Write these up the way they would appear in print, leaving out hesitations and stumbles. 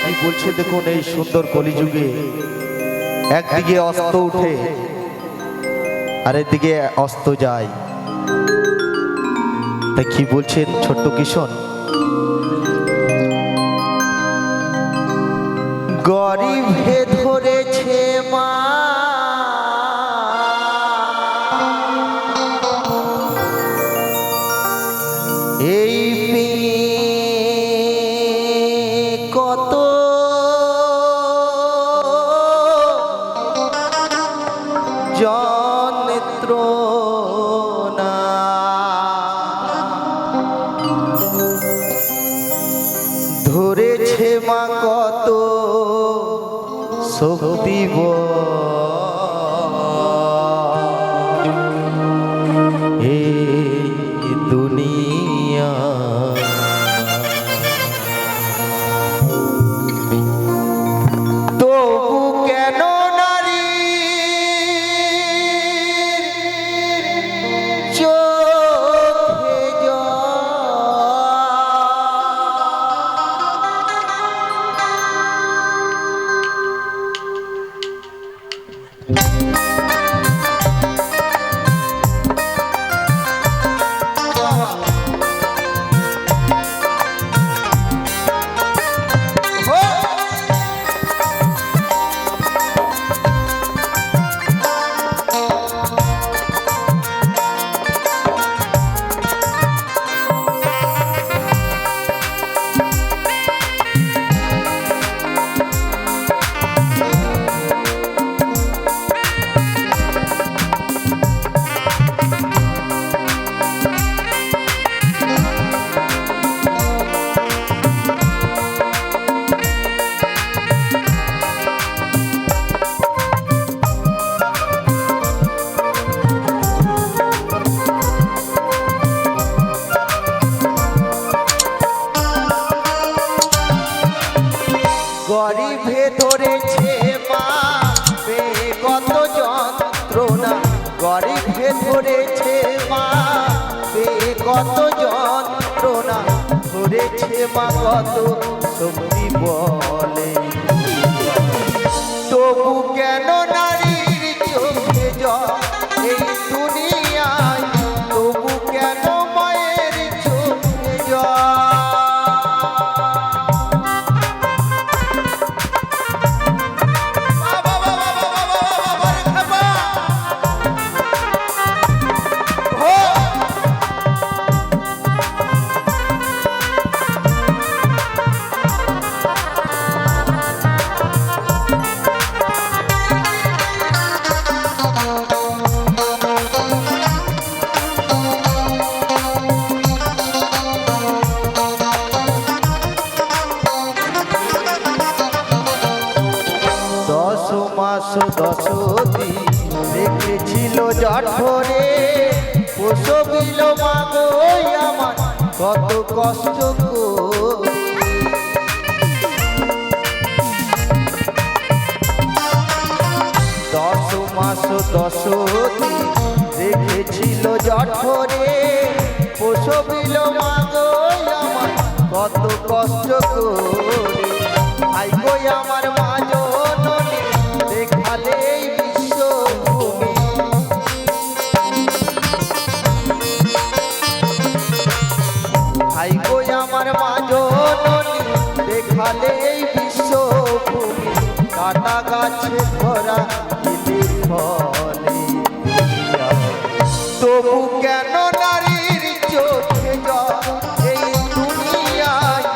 কি বলছে দেখুন, এই সুন্দর কলিযুগে একদিকে অস্ত উঠে আর একদিকে অস্ত যায়। তাই কি বলছেন ছোট্ট কিশোর, গরিবে ধরেছে মা এই কত যন্ত্রণা, ধরেছে মা কত শক্তি এই দুনিয়া। তবু কেন নারী চোখে গরিবে ধরেছে মা কত যন্ত্রণা, গরিবে ধরেছে মা কত যন্ত্রণা, ধরেছে মা কত শক্তি বলে। তবু কেন নারীর চোখে জল এই দুনিয়ায়, তবু কেন মায়ের চোখে জল। মাস 10 দিন রেখেছিল জঠরে, প্রসবিল মা গো আমার কত কষ্ট করে। 10 মাস 10 দিন রেখেছিল জঠরে, প্রসবিল মা গো আমার কত কষ্ট করে। আই গো আমার মা জননী দেখালে বিশ্বভূমি, আই গো আমার মা জননী দেখালে বিশ্বভূমি। কাটা গাছে ধরা দিলে ফলে, তবু কেন নারীর চোখে জল এই দুনিয়ায়,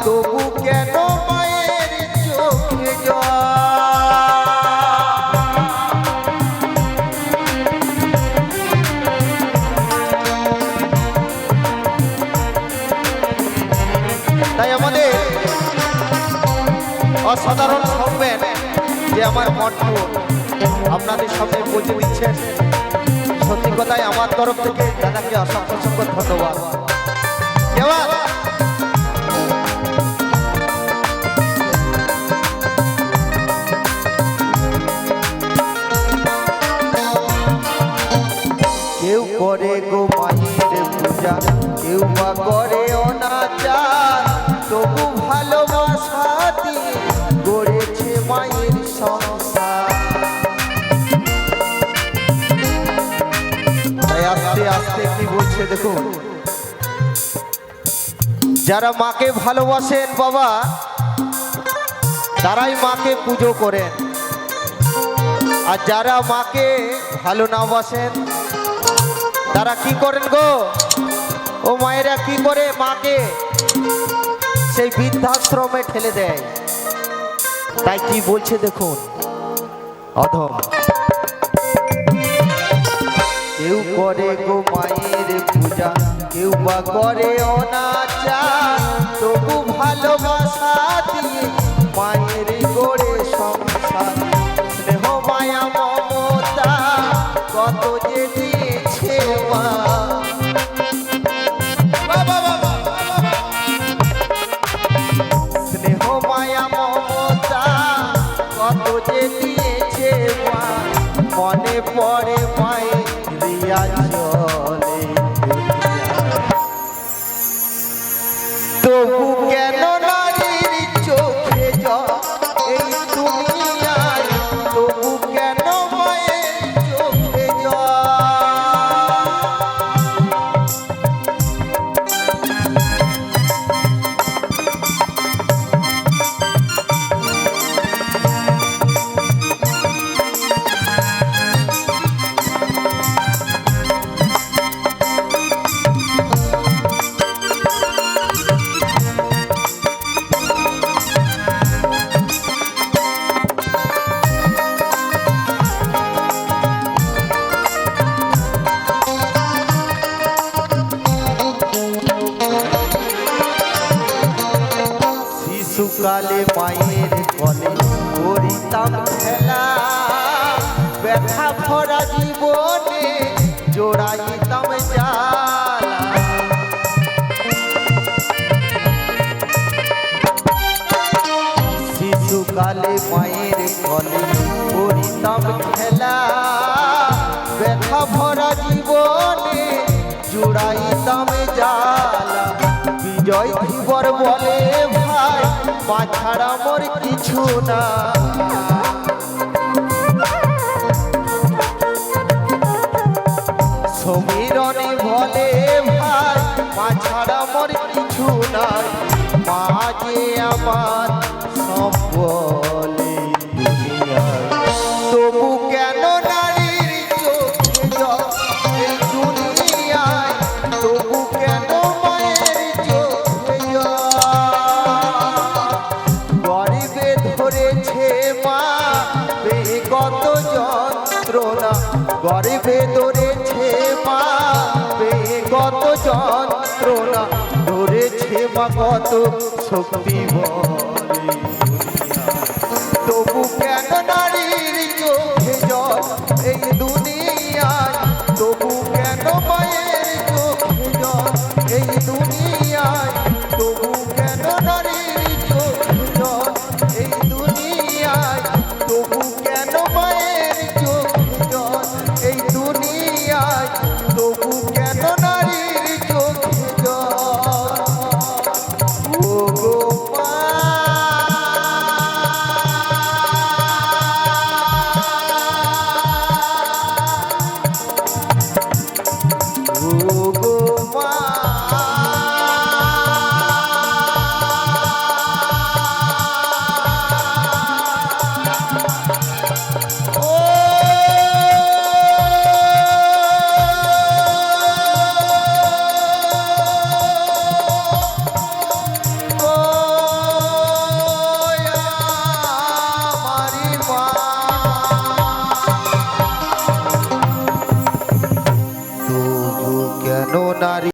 তবু কেন মায়ের চোখে জল। তাই আমাদের অসাধারণ সম্মান যে আমার মঠ আপনাদের সামনে পৌঁছে দিচ্ছেন, সত্যি কথাই আমার তরফ থেকে দাদাকে অসংখ্য অসংখ্য ধন্যবাদ। কেউ করে গো মায়ের পূজা, কেউ বা করে অনাচার, তবু ভালোবাসা দিয়ে বলছে দেখুন, যারা মাকে ভালোবাসেন বাবা তারাই মাকে পুজো করেন, আর যারা মাকে ভালো না বাসেন তারা কি করেন গো? ও মায়েরা কি করে? মাকে সেই বৃদ্ধাশ্রমে ঠেলে দেয়। তাই কি বলছে দেখুন, অধম কেউ করে গো মায়ের পূজা, কেউ বা করে অনাচার, তবু ভালোবাসা দিয়ে মায়ের গড়ে সংসার। স্নেহ মায়া মমতা কত যে দিয়েছে মা, স্নেহ মায়া মমতা কত যে দিয়েছে মা। মনে পড়ে মায়ের রিয়া চলে তবু কেন নারীর চোখে জল এই দুনিয়ায়, তবু কেন মায়ের চোখে জল। শিশুকালে মায়ের কোলে করিতাম খেলা, ব্যথা ভরা জীবনে জোড়াইতাম জালা। শিশুকালে মায়ের কোলে করিতাম খেলা, ব্যথা ভরা জীবনে জোড়াইতাম জালা। বিজয় ধীবর বলে ভাই মা ছাড়া মোর কিছু না, সমীরণে বলে ভাই মা ছাড়া মোর কিছু নাই। মা যে আমার সব বলে দুনিয়ায়, তবু কেন নারীর চোখে জল এই দুনিয়ায়, তবু কেন মায়ের চোখে জল। গরিবে ধরেছে মা বেগত যন্ত্রণা, গরিবে ধরেছে মা বেগত যন্ত্রণা, ধরেছে মা কত শক্তি বলে দুনিয়া, তবু কেন নারী